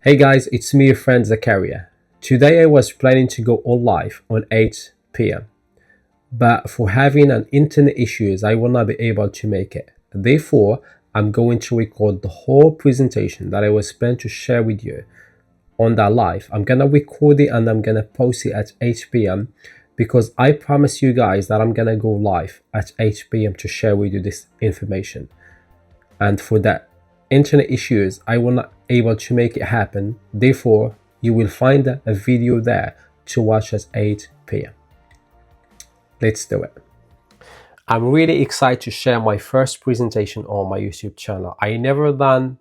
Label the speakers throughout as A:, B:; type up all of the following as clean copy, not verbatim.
A: Hey guys, it's me, your friend Zakaria. Today I was planning to go on live on 8 p.m. but for having an internet issues, I will not be able to make it. Therefore, I'm going to record the whole presentation that I was planning to share with you on that live. I'm gonna record it and I'm gonna post it at 8 p.m. because I promise you guys that I'm gonna go live at 8 p.m. to share with you this information. And for that internet issues, I will not able to make it happen. Therefore, you will find a video there to watch at 8 p.m. Let's do it. I'm really excited to share my first presentation on my YouTube channel. I never done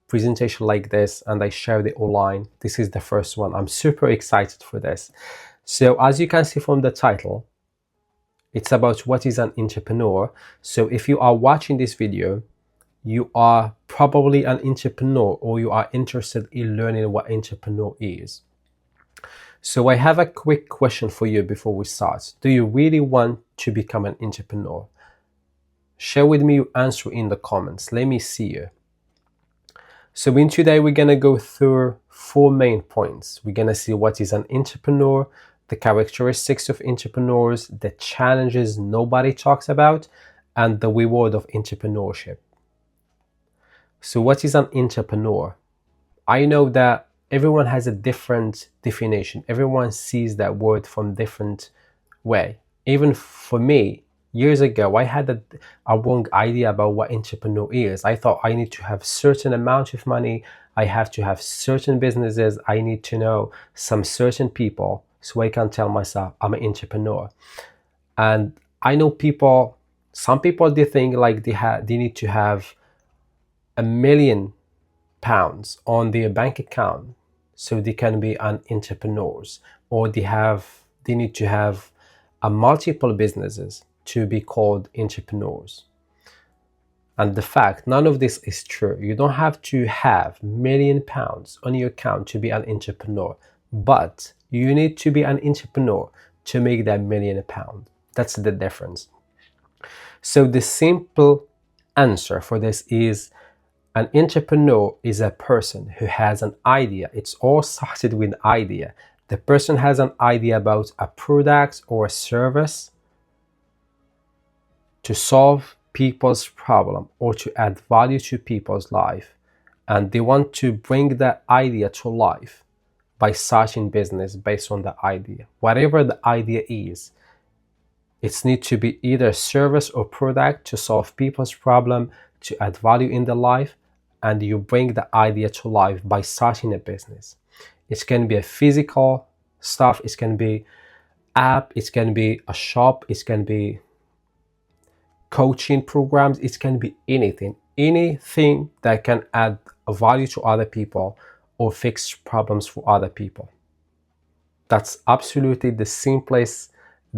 A: presentation like this and I shared it online. This is the first one. I'm super excited for this. So as you can see from the title, it's about what is an entrepreneur. So if you are watching this video, you are probably an entrepreneur or you are interested in learning what entrepreneur is. So I have a quick question for you before we start. Do you really want to become an entrepreneur? Share with me your answer in the comments. Let me see you. So in today, we're going to go through 4 main points. We're going to see what is an entrepreneur, the characteristics of entrepreneurs, the challenges nobody talks about, and the reward of entrepreneurship. So what is an entrepreneur? I know that everyone has a different definition. Everyone sees that word from different way. Even for me, years ago, I had a wrong idea about what entrepreneur is. I thought I need to have certain amount of money. I have to have certain businesses. I need to know some certain people so I can tell myself I'm an entrepreneur. And I know some people, they think like they need to have £1 million on their bank account so they can be an entrepreneurs, or they need to have multiple businesses to be called entrepreneurs. And the fact, none of this is true. You don't have to have £1 million on your account to be an entrepreneur, but you need to be an entrepreneur to make that £1 million. That's the difference. So the simple answer for this is, an entrepreneur is a person who has an idea. It's all started with an idea. The person has an idea about a product or a service to solve people's problem or to add value to people's life. And they want to bring that idea to life by starting business based on the idea. Whatever the idea is, it needs to be either a service or product to solve people's problem, to add value in their life, and you bring the idea to life by starting a business. It can be a physical stuff, it can be app, it can be a shop, it can be coaching programs, it can be anything that can add a value to other people or fix problems for other people. That's absolutely the simplest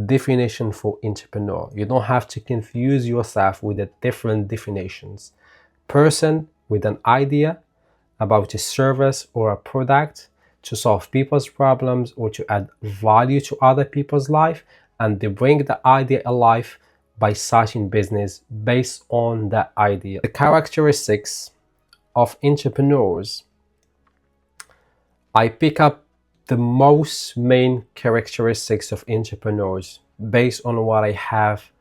A: definition for entrepreneur. You don't have to confuse yourself with the different definitions. Person with an idea about a service or a product to solve people's problems or to add value to other people's life, and they bring the idea alive by starting business based on that idea. The characteristics of entrepreneurs, I pick up the most main characteristics of entrepreneurs based on what I have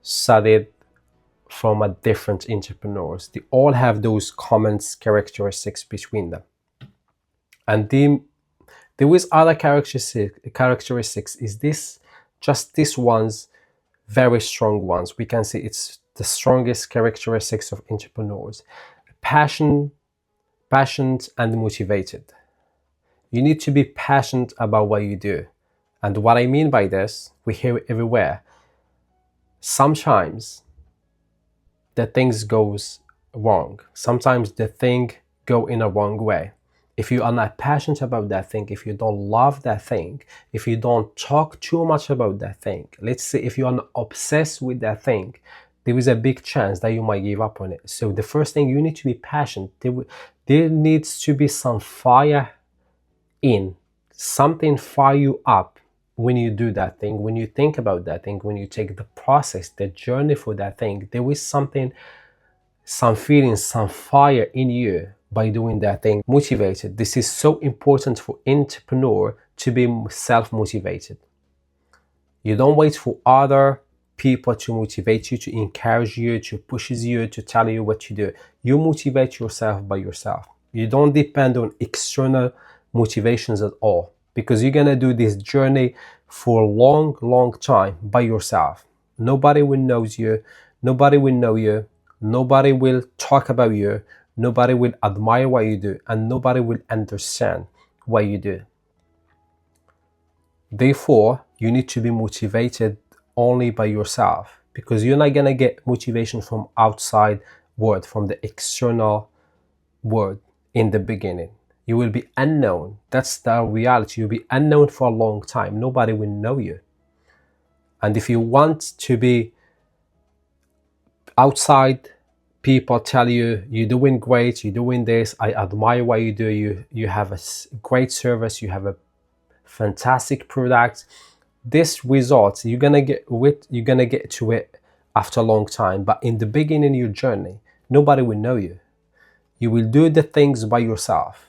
A: studied from a different entrepreneurs. They all have those common characteristics between them. And there is other characteristics is these ones, very strong ones. We can say it's the strongest characteristics of entrepreneurs. Passionate and motivated. You need to be passionate about what you do. And what I mean by this, we hear it everywhere. Sometimes the things goes wrong. Sometimes the thing go in a wrong way. If you are not passionate about that thing, if you don't love that thing, if you don't talk too much about that thing, let's say if you are not obsessed with that thing, there is a big chance that you might give up on it. So the first thing, you need to be passionate. There needs to be some fire in, something fire you up when you do that thing, when you think about that thing, when you take the process, the journey for that thing. There is something, some feeling, some fire in you by doing their thing motivated. This is so important for entrepreneur to be self-motivated. You don't wait for other people to motivate you, to encourage you, to pushes you, to tell you what to do. You motivate yourself by yourself. You don't depend on external motivations at all, because you're gonna do this journey for a long time by yourself. Nobody will know you, nobody will know you, nobody will talk about you, nobody will admire what you do, and nobody will understand what you do. Therefore, you need to be motivated only by yourself, because you're not gonna get motivation from outside world, from the external world in the beginning. You will be unknown. That's the reality. You'll be unknown for a long time. Nobody will know you. And if you want to be outside, people tell you you're doing great, you're doing this, I admire what you do, you have a great service, you have a fantastic product. This results you're gonna get to it after a long time. But in the beginning of your journey, nobody will know you. You will do the things by yourself.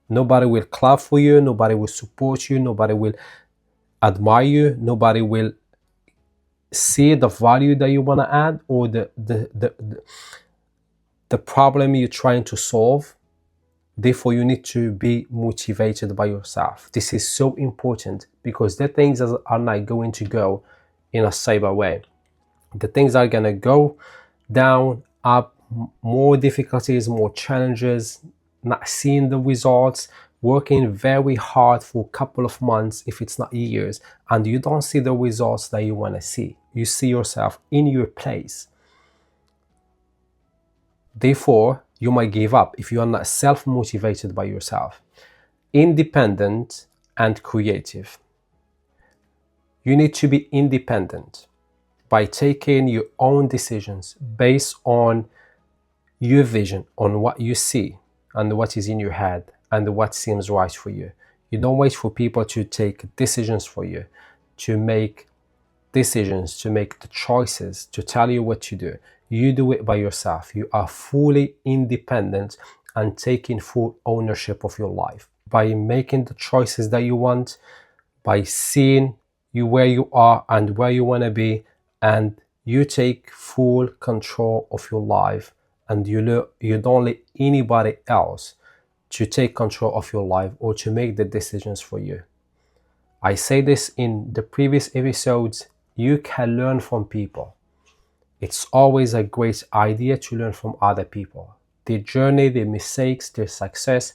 A: Nobody will clap for you, nobody will support you, nobody will admire you, nobody will see the value that you want to add, or the problem you're trying to solve. Therefore, you need to be motivated by yourself. This is so important, because the things are not going to go in a stable way. The things are going to go down, up, more difficulties, more challenges, not seeing the results, working very hard for a couple of months, if it's not years, and you don't see the results that you want to see. You see yourself in your place. Therefore, you might give up if you are not self-motivated by yourself. Independent and creative. You need to be independent by taking your own decisions based on your vision, on what you see and what is in your head and what seems right for you. You don't wait for people to take decisions for you, to make decisions, to make the choices, to tell you what to do. You do it by yourself. You are fully independent and taking full ownership of your life by making the choices that you want, by seeing you where you are and where you want to be, and you take full control of your life, and you don't let anybody else to take control of your life or to make the decisions for you. I say this in the previous episodes. You can learn from people. It's always a great idea to learn from other people, their journey, their mistakes, their success.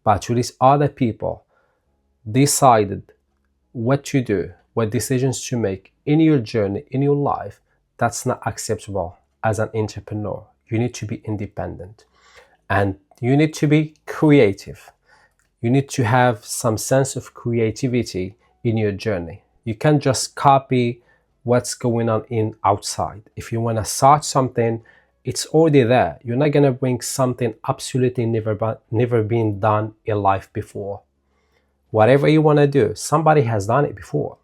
A: But to these other people decided what to do, what decisions to make in your journey, in your life, that's not acceptable as an entrepreneur. You need to be independent, and you need to be creative. You need to have some sense of creativity in your journey. You can't just copy what's going on in outside. If you want to start something, it's already there. You're not going to bring something absolutely never been done in life before. Whatever you want to do, somebody has done it before.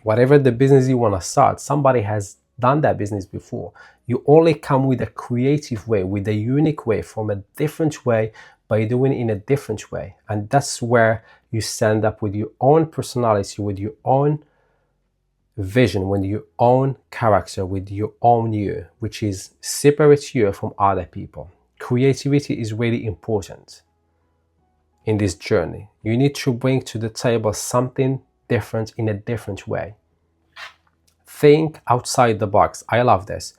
A: Whatever the business you want to start, somebody has done that business before. You only come with a creative way, with a unique way, from a different way, by doing it in a different way. And that's where you stand up with your own personality, with your own vision, with your own character, with your own you, which is separates you from other people. Creativity is really important in this journey. You need to bring to the table something different in a different way. Think outside the box. I love this.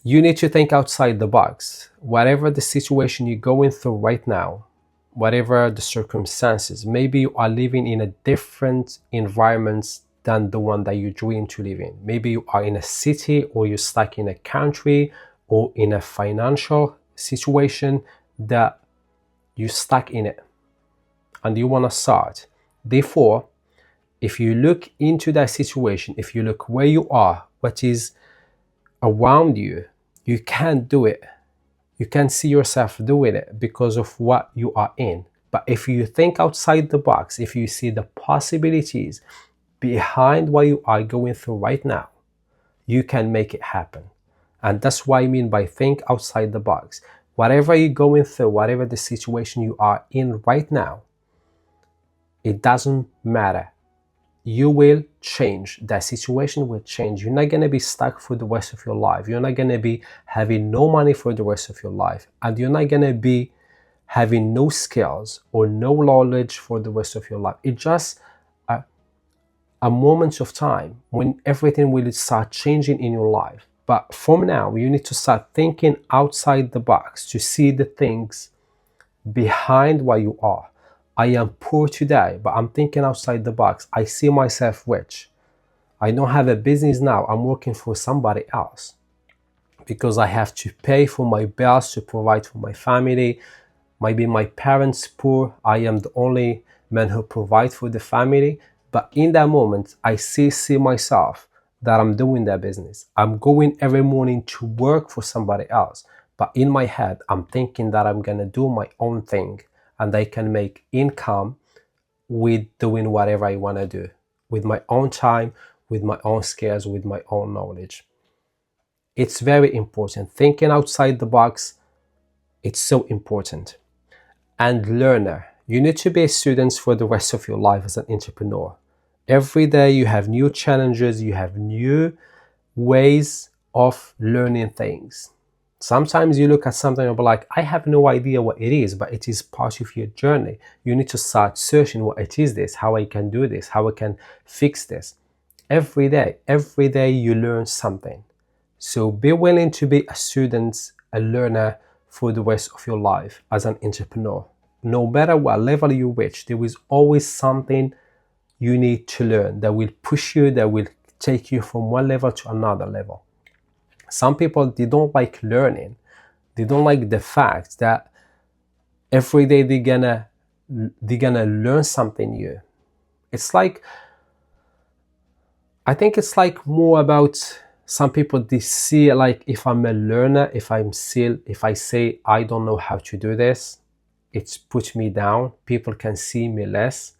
A: You need to think outside the box. Whatever the situation you're going through right now, whatever the circumstances, maybe you are living in a different environment than the one that you dream to live in. Maybe you are in a city, or you're stuck in a country, or in a financial situation that you're stuck in it and you want to start. Therefore, if you look into that situation, if you look where you are, what is around you, you can't do it. You can't see yourself doing it because of what you are in. But if you think outside the box, if you see the possibilities behind what you are going through right now, you can make it happen. And that's what I mean by think outside the box. Whatever you're going through, whatever the situation you are in right now, it doesn't matter. You will change. That situation will change. You're not going to be stuck for the rest of your life. You're not going to be having no money for the rest of your life. And you're not going to be having no skills or no knowledge for the rest of your life. It's just a moment of time when everything will start changing in your life. But from now, you need to start thinking outside the box to see the things behind what you are. I am poor today, but I'm thinking outside the box. I see myself rich. I don't have a business now. I'm working for somebody else because I have to pay for my bills to provide for my family. Maybe my parents poor. I am the only man who provides for the family. But in that moment, I see myself that I'm doing that business. I'm going every morning to work for somebody else. But in my head, I'm thinking that I'm going to do my own thing and I can make income with doing whatever I want to do, with my own time, with my own skills, with my own knowledge. It's very important. Thinking outside the box, it's so important. And learner. You need to be a student for the rest of your life as an entrepreneur. Every day you have new challenges, you have new ways of learning things. Sometimes you look at something and be like, I have no idea what it is, but it is part of your journey. You need to start searching what it is this, how I can do this, how I can fix this. Every day you learn something. So be willing to be a student, a learner for the rest of your life as an entrepreneur. No matter what level you reach, there is always something you need to learn that will push you, that will take you from one level to another level. Some people, they don't like learning. They don't like the fact that every day they're gonna learn something new. It's like, I think it's like more about some people, they see like if I'm a learner, if I say I don't know how to do this, it's put me down. People can see me less.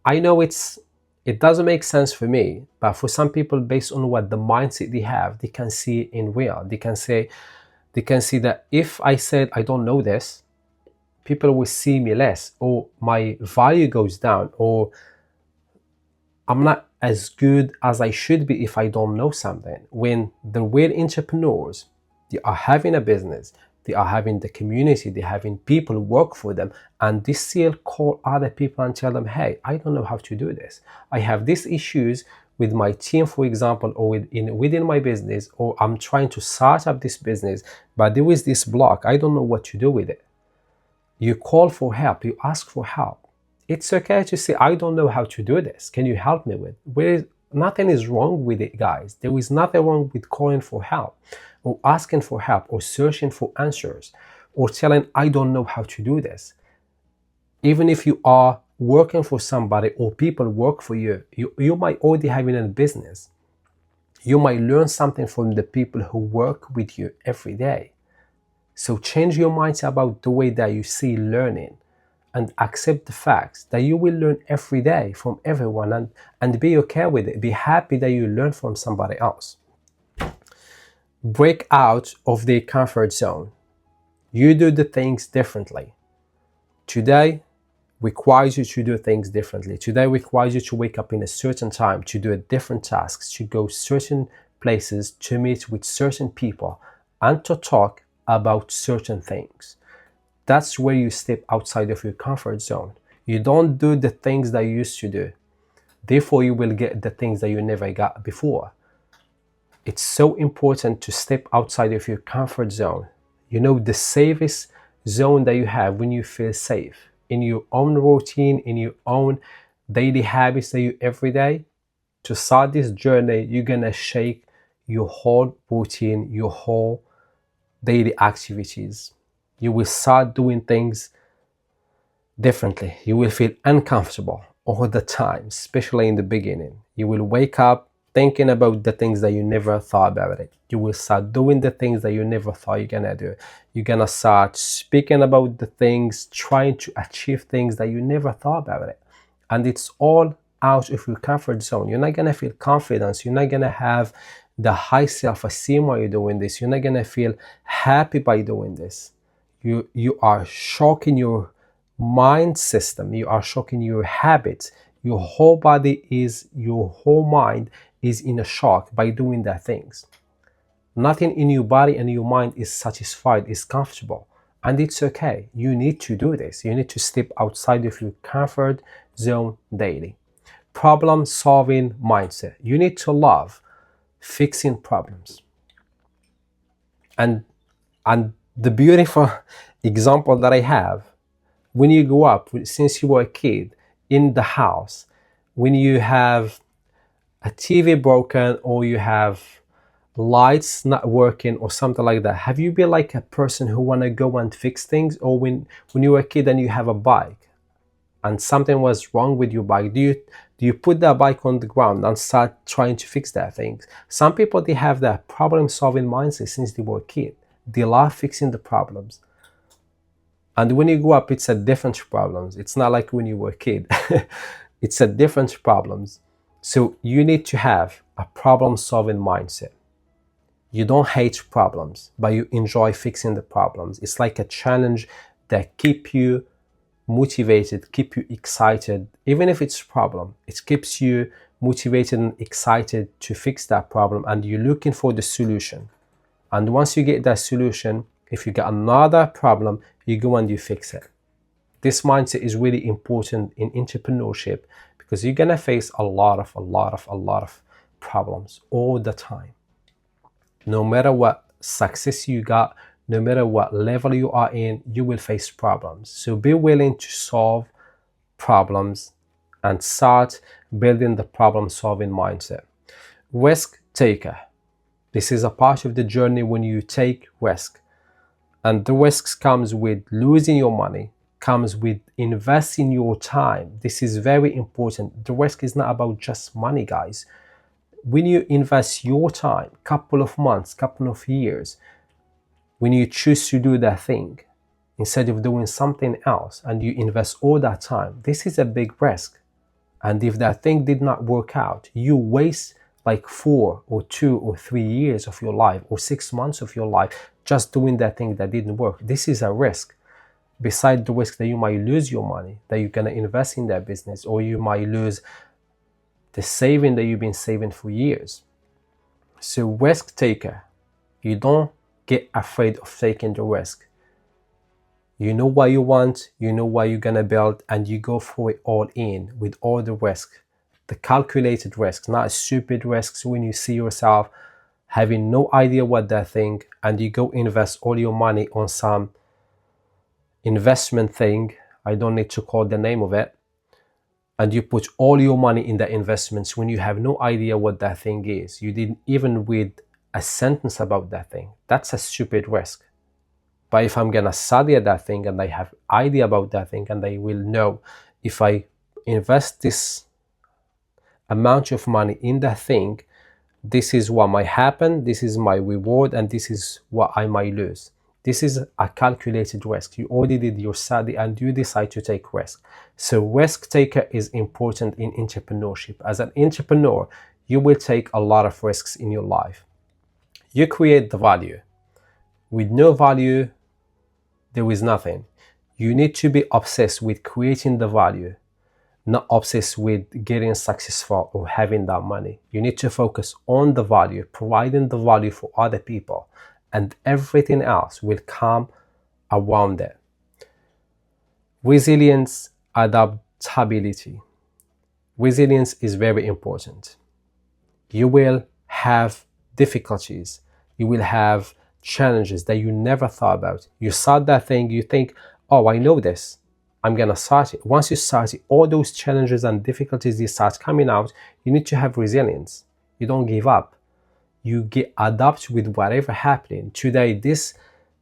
A: I know it doesn't make sense for me, but for some people, based on what the mindset they have, they can see it in real. They can see that if I said I don't know this, people will see me less, or my value goes down, or I'm not as good as I should be if I don't know something. When the real entrepreneurs, they are having a business, they are having the community, they're having people work for them, and they still call other people and tell them, hey, I don't know how to do this. I have these issues with my team, for example, or within my business, or I'm trying to start up this business, but there is this block. I don't know what to do with it. You call for help, you ask for help. It's okay to say, I don't know how to do this. Can you help me with? Nothing is wrong with it, guys. There is nothing wrong with calling for help, or asking for help, or searching for answers, or telling, I don't know how to do this. Even if you are working for somebody or people work for you, you might already have a business. You might learn something from the people who work with you every day. So change your mindset about the way that you see learning, and accept the fact that you will learn every day from everyone, and be okay with it. Be happy that you learn from somebody else. Break out of the comfort zone. You do the things differently. Today requires you to do things differently. Today requires you to wake up in a certain time, to do a different tasks, to go certain places, to meet with certain people, and to talk about certain things. That's where you step outside of your comfort zone. You don't do the things that you used to do. Therefore, you will get the things that you never got before. It's so important to step outside of your comfort zone. You know, the safest zone that you have when you feel safe in your own routine, in your own daily habits that you every day. To start this journey, you're gonna shake your whole routine, your whole daily activities. You will start doing things differently. You will feel uncomfortable all the time, especially in the beginning. You will wake up thinking about the things that you never thought about it. You will start doing the things that you never thought you're gonna do. You're gonna start speaking about the things, trying to achieve things that you never thought about it. And it's all out of your comfort zone. You're not gonna feel confidence. You're not gonna have the high self-esteem while you're doing this. You're not gonna feel happy by doing this. You are shocking your mind system, you are shocking your habits. Your whole body is, your whole mind is in a shock by doing that things. Nothing in your body and your mind is satisfied, is comfortable. And it's okay. You need to do this. You need to step outside of your comfort zone daily. Problem solving mindset. You need to love fixing problems. And the beautiful example that I have, when you grow up, since you were a kid, in the house, when you have a TV broken or you have lights not working or something like that, have you been like a person who want to go and fix things? Or when you were a kid and you have a bike and something was wrong with your bike, do you put that bike on the ground and start trying to fix that thing? Some people, they have that problem solving mindset since they were a kid. They love fixing the problems. And when you grow up, it's a different problems. It's not like when you were a kid. It's a different problems. So you need to have a problem solving mindset. You don't hate problems, but you enjoy fixing the problems. It's like a challenge that keep you motivated, keep you excited. Even if it's a problem, it keeps you motivated and excited to fix that problem, and you're looking for the solution. And once you get that solution, if you get another problem, you go and you fix it. This mindset is really important in entrepreneurship because you're gonna face a lot of problems all the time. No matter what success you got, no matter what level you are in, you will face problems. So be willing to solve problems and start building the problem solving mindset. Risk taker. This is a part of the journey when you take risk. And the risks comes with losing your money, comes with investing your time. This is very important. The risk is not about just money, guys. When you invest your time, couple of months, couple of years, when you choose to do that thing instead of doing something else, and you invest all that time, this is a big risk. And if that thing did not work out, you waste like 4 or 2 or 3 years of your life or 6 months of your life just doing that thing that didn't work. This is a risk. Besides the risk that you might lose your money, that you're gonna invest in that business, or you might lose the saving that you've been saving for years. So risk taker, you don't get afraid of taking the risk. You know what you want, you know what you're gonna build, and you go for it all in with all the risk. The calculated risks, not stupid risks when you see yourself having no idea what that thing, and you go invest all your money on some investment thing, I don't need to call the name of it, and you put all your money in the investments when you have no idea what that thing is. You didn't even read a sentence about that thing. That's a stupid risk. But if I'm gonna study that thing and I have idea about that thing, and I will know if I invest this amount of money in that thing, this is what might happen, this is my reward, and this is what I might lose. This is a calculated risk. You already did your study and you decide to take risk. So risk taker is important in entrepreneurship. As an entrepreneur, you will take a lot of risks in your life. You create the value. With no value, there is nothing. You need to be obsessed with creating the value, not obsessed with getting successful or having that money. You need to focus on the value, providing the value for other people, and everything else will come around it. Resilience, adaptability. Resilience is very important. You will have difficulties. You will have challenges that you never thought about. You start that thing, you think, oh, I know this, I'm gonna start it. Once you start it, all those challenges and difficulties, they start coming out. You need to have resilience. You don't give up. You get adapt with whatever happening. Today, this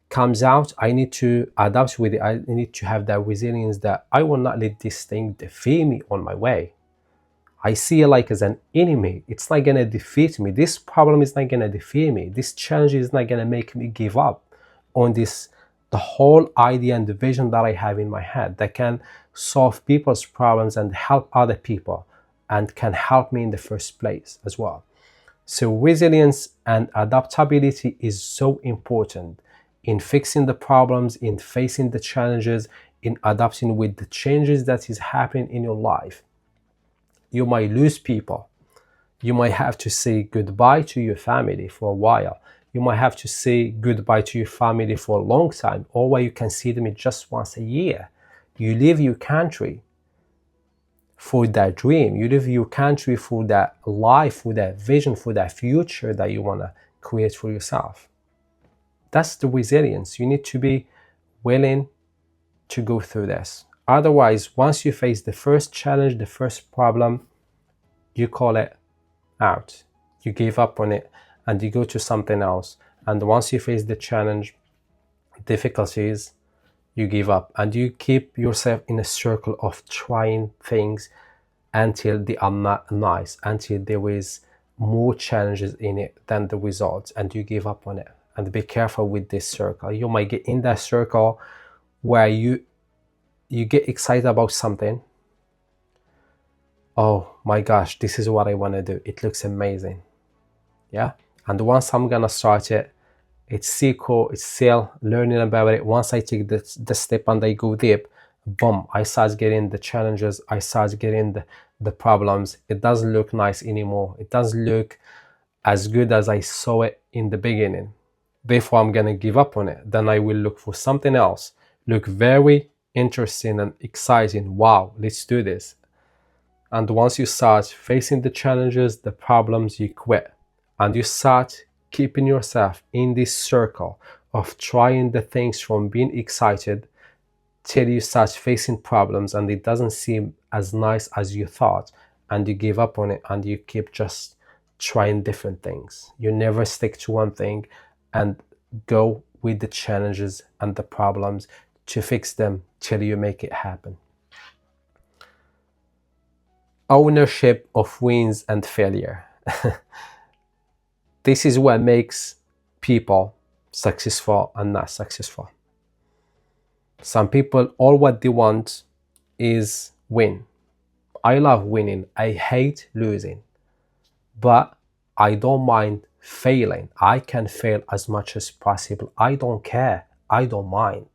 A: comes out, I need to adapt with it. I need to have that resilience that I will not let this thing defeat me on my way. I see it like as an enemy. It's not gonna defeat me. This problem is not gonna defeat me. This challenge is not gonna make me give up on this, the whole idea and the vision that I have in my head that can solve people's problems and help other people and can help me in the first place as well. So resilience and adaptability is so important in fixing the problems, in facing the challenges, in adapting with the changes that is happening in your life. You might lose people. You might have to say goodbye to your family for a while. You might have to say goodbye to your family for a long time, or you can see them just once a year. You leave your country for that dream. You leave your country for that life, for that vision, for that future that you want to create for yourself. That's the resilience. You need to be willing to go through this. Otherwise, once you face the first challenge, the first problem, you call it out. You give up on it and you go to something else. And once you face the challenge, difficulties, you give up and you keep yourself in a circle of trying things until they are not nice, until there is more challenges in it than the results, and you give up on it. And be careful with this circle. You might get in that circle where you get excited about something. Oh my gosh, this is what I want to do. It looks amazing. Yeah. And once I'm gonna start it, it's so cool, it's still learning about it. Once I take the step and I go deep, boom, I start getting the challenges, I start getting the problems. It doesn't look nice anymore. It doesn't look as good as I saw it in the beginning. Therefore, I'm gonna give up on it. Then I will look for something else. Look very interesting and exciting. Wow, let's do this. And once you start facing the challenges, the problems, you quit. And you start keeping yourself in this circle of trying the things from being excited till you start facing problems and it doesn't seem as nice as you thought, and you give up on it and you keep just trying different things. You never stick to one thing and go with the challenges and the problems to fix them till you make it happen. Ownership of wins and failure. This is what makes people successful and not successful. Some people, all what they want is win. I love winning. I hate losing. But I don't mind failing. I can fail as much as possible. I don't care. I don't mind.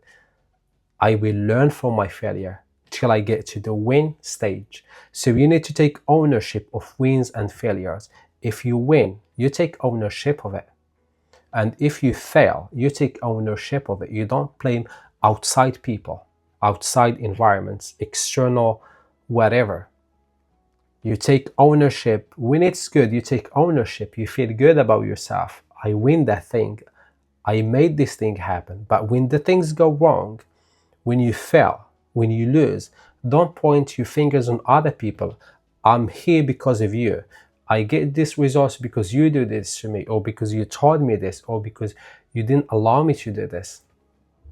A: I will learn from my failure till I get to the win stage. So you need to take ownership of wins and failures. If you win, you take ownership of it. And if you fail, you take ownership of it. You don't blame outside people, outside environments, external whatever. You take ownership. When it's good, you take ownership. You feel good about yourself. I win that thing. I made this thing happen. But when the things go wrong, when you fail, when you lose, don't point your fingers on other people. I'm here because of you. I get this results because you do this to me, or because you told me this, or because you didn't allow me to do this.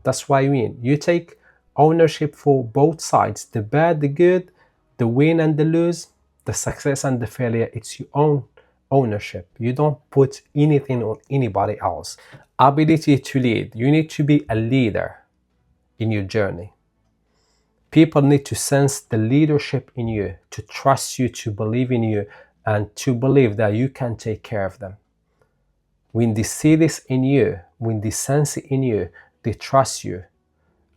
A: That's what I mean. You take ownership for both sides, the bad, the good, the win and the lose, the success and the failure. It's your own ownership. You don't put anything on anybody else. Ability to lead. You need to be a leader in your journey. People need to sense the leadership in you, to trust you, to believe in you, and to believe that you can take care of them. When they see this in you, when they sense it in you, they trust you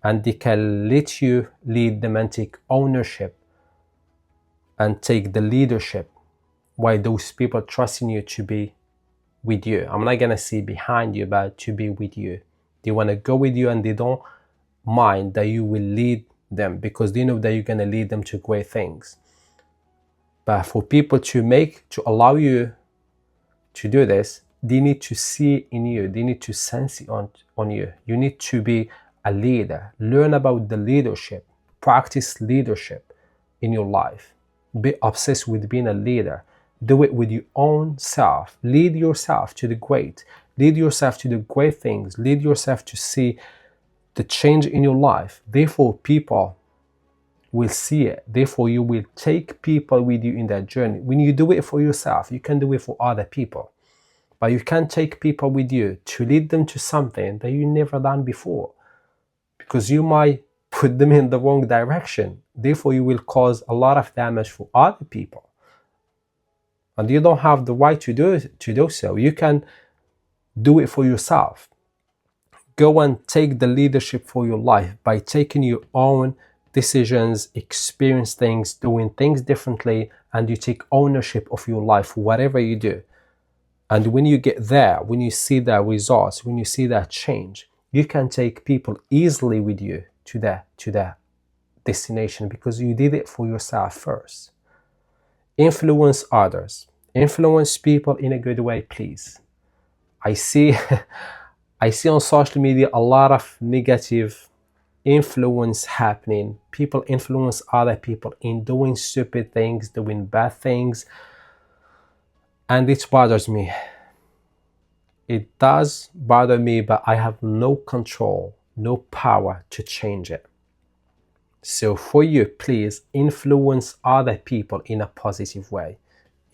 A: and they can let you lead them and take ownership and take the leadership while those people trusting you to be with you. I'm not gonna say behind you, but to be with you. They want to go with you and they don't mind that you will lead them because they know that you're gonna lead them to great things. But for people to allow you to do this, they need to see it in you. They need to sense it on you. You need to be a leader. Learn about the leadership. Practice leadership in your life. Be obsessed with being a leader. Do it with your own self. Lead yourself to the great. Lead yourself to the great things. Lead yourself to see the change in your life. Therefore, people will see it. Therefore, you will take people with you in that journey. When you do it for yourself, you can do it for other people. But you can't take people with you to lead them to something that you never done before, because you might put them in the wrong direction. Therefore, you will cause a lot of damage for other people. And you don't have the right to do so. You can do it for yourself. Go and take the leadership for your life by taking your own decisions, experience things, doing things differently, and you take ownership of your life, whatever you do. And when you get there, when you see that results, when you see that change, you can take people easily with you to that destination because you did it for yourself first. Influence others. Influence people in a good way, please. I see I see on social media a lot of negative influence happening. People influence other people in doing stupid things, doing bad things, and it bothers me. It does bother me, but I have no control, no power to change it. So for you, please influence other people in a positive way.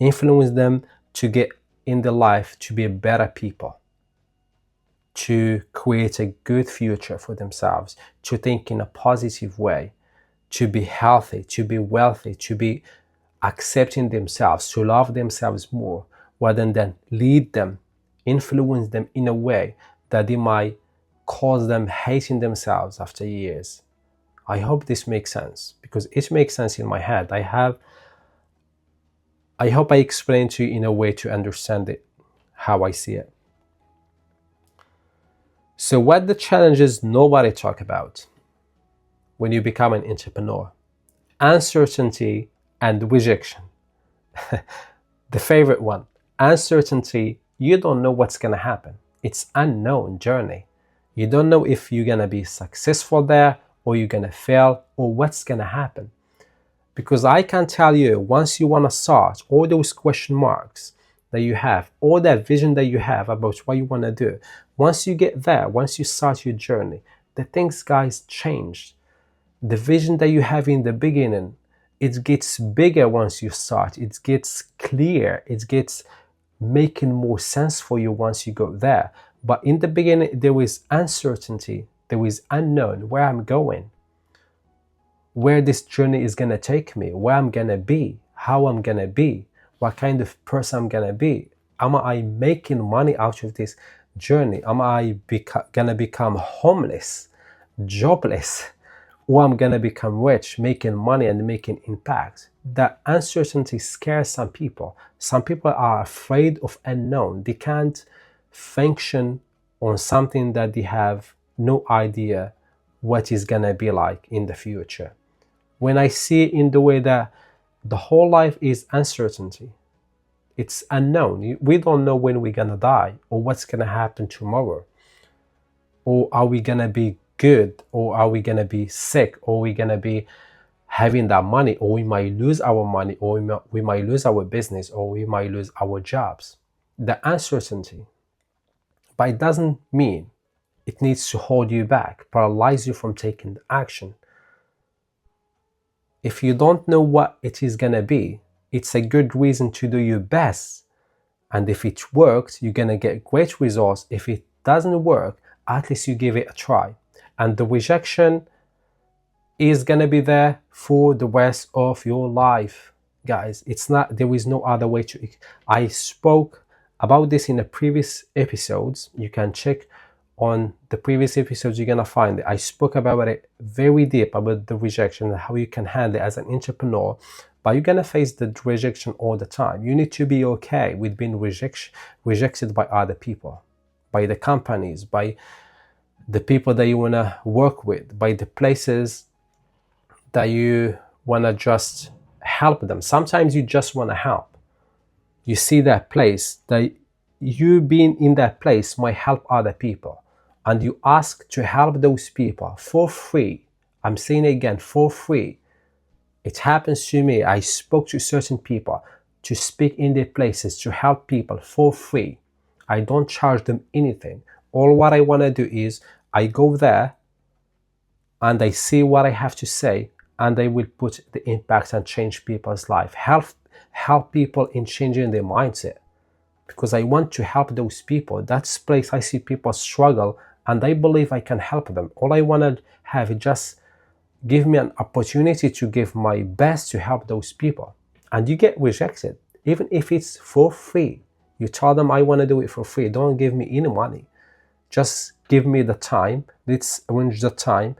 A: Influence them to get in the life to be better people, to create a good future for themselves, to think in a positive way, to be healthy, to be wealthy, to be accepting themselves, to love themselves more, rather than lead them, influence them in a way that they might cause them hating themselves after years. I hope this makes sense because it makes sense in my head. I hope I explained to you in a way to understand it, how I see it. So what the challenges nobody talk about when you become an entrepreneur? Uncertainty and rejection. The favorite one. Uncertainty, you don't know what's going to happen. It's unknown journey. You don't know if you're going to be successful there or you're going to fail or what's going to happen. Because I can tell you, once you want to start, all those question marks that you have, all that vision that you have about what you want to do, once you get there, once you start your journey, the things, guys, change. The vision that you have in the beginning, it gets bigger once you start. It gets clear. It gets making more sense for you once you go there. But in the beginning, there is uncertainty. There is unknown where I'm going, where this journey is going to take me, where I'm going to be, how I'm going to be, what kind of person I'm going to be. Am I making money out of this journey? Am I going to become homeless, jobless? Or I'm going to become rich, making money and making impact? That uncertainty scares some people. Some people are afraid of unknown. They can't function on something that they have no idea what is going to be like in the future. When I see it in the way that the whole life is uncertainty, it's unknown. We don't know when we're going to die or what's going to happen tomorrow. Or are we going to be good, or are we going to be sick, or are we going to be having that money, or we might lose our money, or we might lose our business, or we might lose our jobs. The uncertainty, but it doesn't mean it needs to hold you back, paralyze you from taking action. If you don't know what it is going to be, it's a good reason to do your best. And if it works, you're going to get great results. If it doesn't work, at least you give it a try. And the rejection is going to be there for the rest of your life, guys. There is no other way to. I spoke about this in the previous episodes. You can check on the previous episodes, you're going to find it. I spoke about it very deep about the rejection and how you can handle it as an entrepreneur. But you're going to face the rejection all the time. You need to be okay with being rejected by other people, by the companies, by the people that you want to work with, by the places that you want to just help them. Sometimes you just want to help. You see that place, that you being in that place might help other people. And you ask to help those people for free. I'm saying it again, for free. It happens to me. I spoke to certain people to speak in their places, to help people for free. I don't charge them anything. All what I want to do is I go there and I see what I have to say, and I will put the impact and change people's life. Help people in changing their mindset, because I want to help those people. That's place I see people struggle, and I believe I can help them. All I want to have is just give me an opportunity to give my best to help those people. And you get rejected, even if it's for free. You tell them, I want to do it for free. Don't give me any money. Just give me the time. Let's arrange the time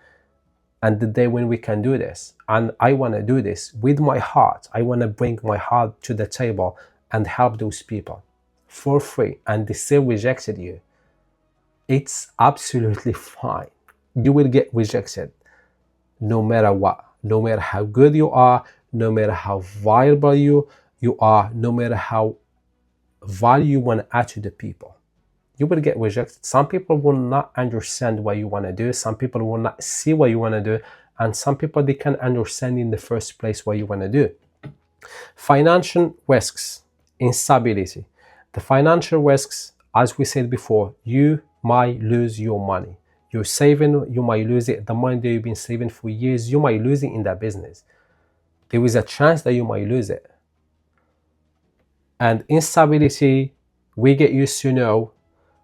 A: and the day when we can do this. And I want to do this with my heart. I want to bring my heart to the table and help those people for free, and they still rejected you. It's absolutely fine. You will get rejected no matter what, no matter how good you are, no matter how valuable you are, no matter how value you want to add to the people. You will get rejected. Some people will not understand what you want to do. Some people will not see what you want to do. And some people, they can't understand in the first place what you want to do. Financial risks, instability. The financial risks, as we said before, you might lose your money. You're saving, you might lose it. The money that you've been saving for years, you might lose it in that business. There is a chance that you might lose it. And instability, we get used to know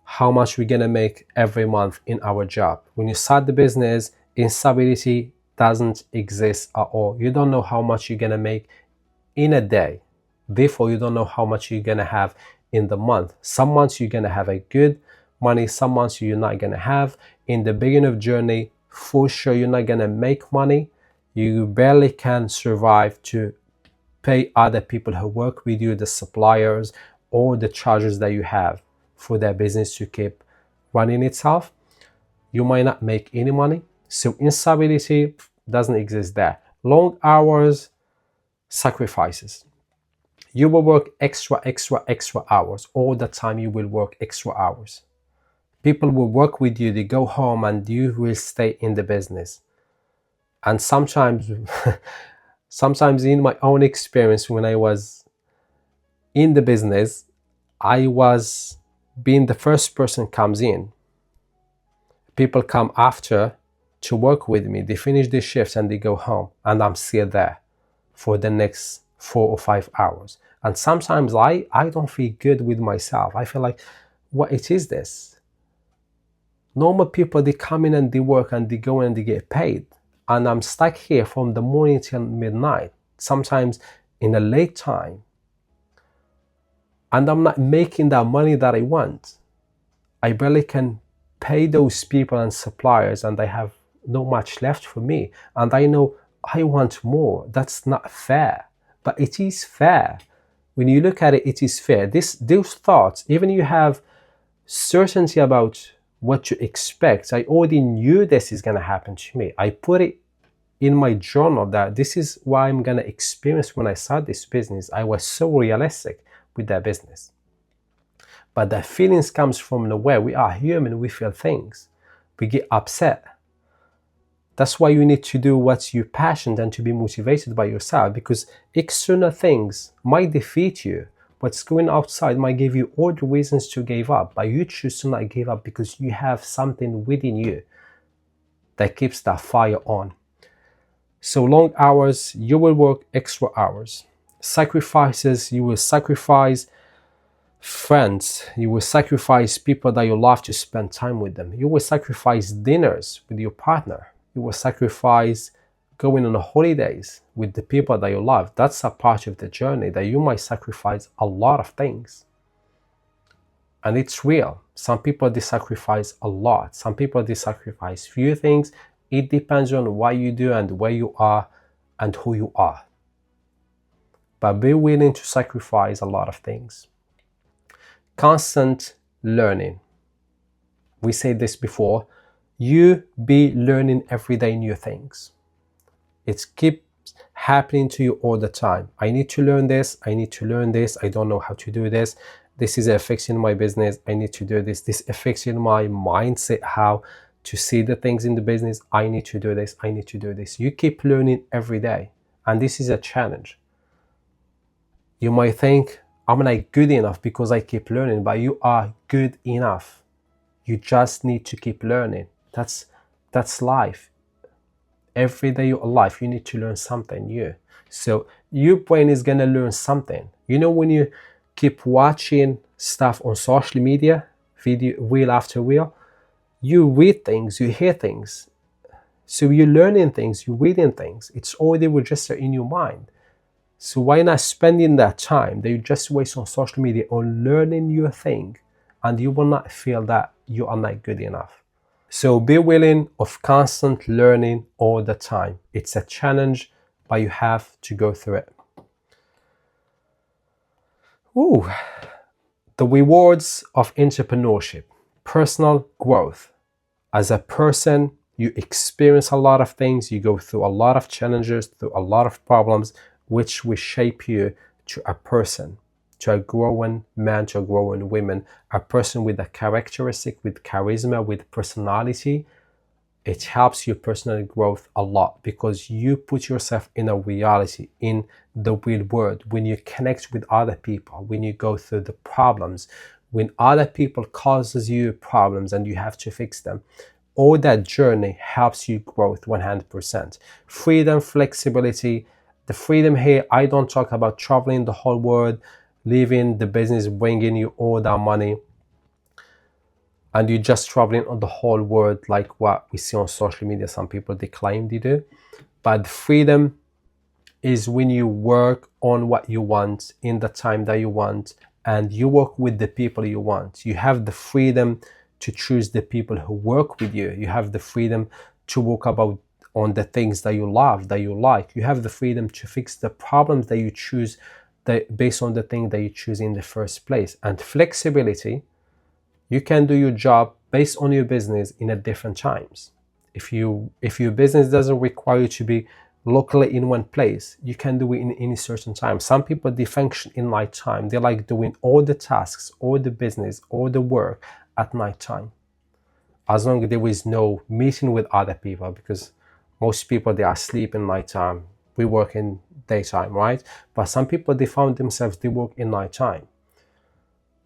A: how much we're gonna make every month in our job. When you start the business, instability doesn't exist at all. You don't know how much you're gonna make in a day. Therefore, you don't know how much you're gonna have in the month. Some months you're gonna have a good money, some months you're not gonna have. In the beginning of journey, for sure you're not gonna make money. You barely can survive to pay other people who work with you, the suppliers or the charges that you have for their business to keep running itself. You might not make any money. So instability doesn't exist there. Long hours, sacrifices. You will work extra hours. All the time you will work extra hours. People will work with you, they go home and you will stay in the business. And sometimes in my own experience, when I was in the business, I was being the first person comes in. People come after to work with me. They finish their shifts and they go home, and I'm still there for the next 4 or 5 hours. And sometimes I don't feel good with myself. I feel like, what it is this? Normal people, they come in and they work and they go and they get paid. And I'm stuck here from the morning till midnight, sometimes in a late time. And I'm not making that money that I want. I barely can pay those people and suppliers, and I have not much left for me. And I know I want more. That's not fair. But it is fair. When you look at it, it is fair. Those thoughts, even you have certainty about what to expect. I already knew this is going to happen to me. I put it in my journal that this is what I'm going to experience when I start this business. I was so realistic with that business. But the feelings comes from nowhere. We are human, we feel things. We get upset. That's why you need to do what's your passion and to be motivated by yourself, because external things might defeat you. What's going outside might give you all the reasons to give up, but you choose to not give up because you have something within you that keeps that fire on. So long hours, you will work extra hours. Sacrifices, you will sacrifice friends, you will sacrifice people that you love to spend time with them. You will sacrifice dinners with your partner. You will sacrifice going on holidays with the people that you love. That's a part of the journey that you might sacrifice a lot of things. And it's real. Some people, they sacrifice a lot. Some people, they sacrifice few things. It depends on what you do and where you are and who you are. But be willing to sacrifice a lot of things. Constant learning. We said this before. You be learning every day new things. It keeps happening to you all the time. I need to learn this. I need to learn this. I don't know how to do this. This is affecting my business. I need to do this. This affecting my mindset, how to see the things in the business. I need to do this. I need to do this. You keep learning every day. And this is a challenge. You might think, I'm not good enough because I keep learning, but you are good enough. You just need to keep learning. That's life. Every day you're alive, you need to learn something new. So your brain is gonna learn something. You know, when you keep watching stuff on social media, video, reel after reel, you read things, you hear things. So you're learning things, you're reading things. It's already registered in your mind. So why not spending that time that you just waste on social media on learning your thing and you will not feel that you are not good enough. So be willing of constant learning all the time. It's a challenge, but you have to go through it. Ooh. The rewards of entrepreneurship: personal growth. As a person, you experience a lot of things, you go through a lot of challenges, through a lot of problems, which will shape you to a person, to a growing man, to a growing woman, a person with a characteristic, with charisma, with personality. It helps your personal growth a lot because you put yourself in a reality, in the real world. When you connect with other people, when you go through the problems, when other people causes you problems and you have to fix them, all that journey helps you growth 100%. Freedom, flexibility. The freedom here, I don't talk about traveling the whole world, leaving the business, bringing you all that money, and you're just traveling on the whole world like what we see on social media. Some people, they claim they do. But freedom is when you work on what you want in the time that you want, and you work with the people you want. You have the freedom to choose the people who work with you. You have the freedom to work about on the things that you love, that you like. You have the freedom to fix the problems that you choose based on the thing that you choose in the first place. And flexibility, you can do your job based on your business in a different times. If your business doesn't require you to be locally in one place, you can do it in any certain time. Some people, they function in night time. They like doing all the tasks, all the business, all the work at night time, as long as there is no meeting with other people, because most people, they are asleep in night time. We work in daytime, right? But some people, they found themselves, they work in night time.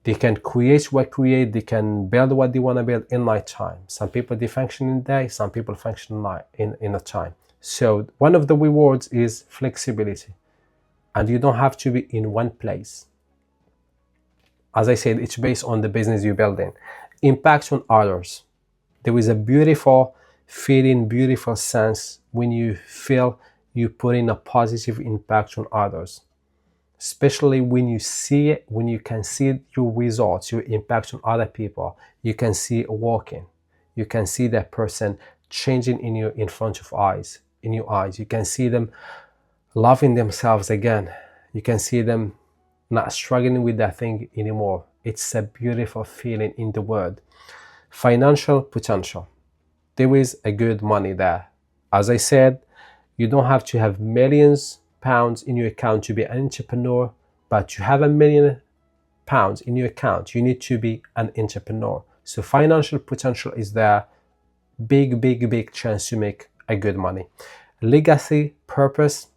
A: They can create, they can build what they want to build in night time. Some people, they function in day, some people function in a time. So one of the rewards is flexibility, and you don't have to be in one place. As I said, it's based on the business you're building. Impact on others. There is a beautiful feeling, beautiful sense when you feel you put in a positive impact on others. Especially when you see it, when you can see your results, your impact on other people. You can see it working. You can see that person changing in front of in your eyes. You can see them loving themselves again. You can see them not struggling with that thing anymore. It's a beautiful feeling in the world. Financial potential. There is a good money there. As I said, you don't have to have millions pounds in your account to be an entrepreneur, but you have £1 million in your account, you need to be an entrepreneur. So financial potential is there. Big chance to make a good money. Legacy, purpose.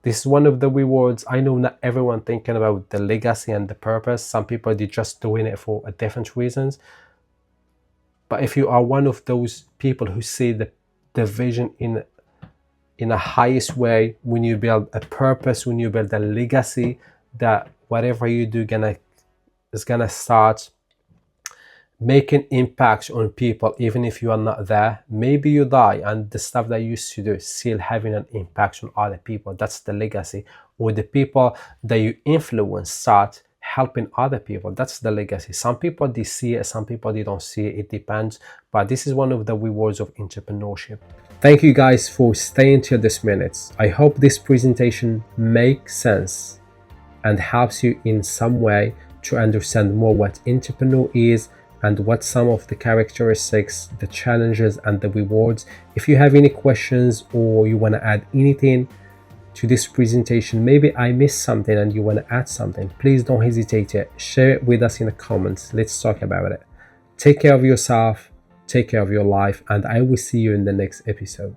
A: This is one of the rewards. I know not everyone thinking about the legacy and the purpose. Some people, they're just doing it for different reasons. But if you are one of those people who see the vision in a highest way, when you build a purpose, when you build a legacy, that whatever you do is gonna start making impacts on people, even if you are not there. Maybe you die and the stuff that you used to do is still having an impact on other people. That's the legacy. Or the people that you influence start helping other people. That's the legacy. Some people, they see it, some people, they don't see it. It depends. But this is one of the rewards of entrepreneurship. Thank you guys for staying till this minute. I hope this presentation makes sense and helps you in some way to understand more what entrepreneur is and what some of the characteristics, the challenges and the rewards. If you have any questions or you want to add anything to this presentation, maybe I missed something and you want to add something, please don't hesitate to share it with us in the comments. Let's talk about it. Take care of yourself, take care of your life, and I will see you in the next episode.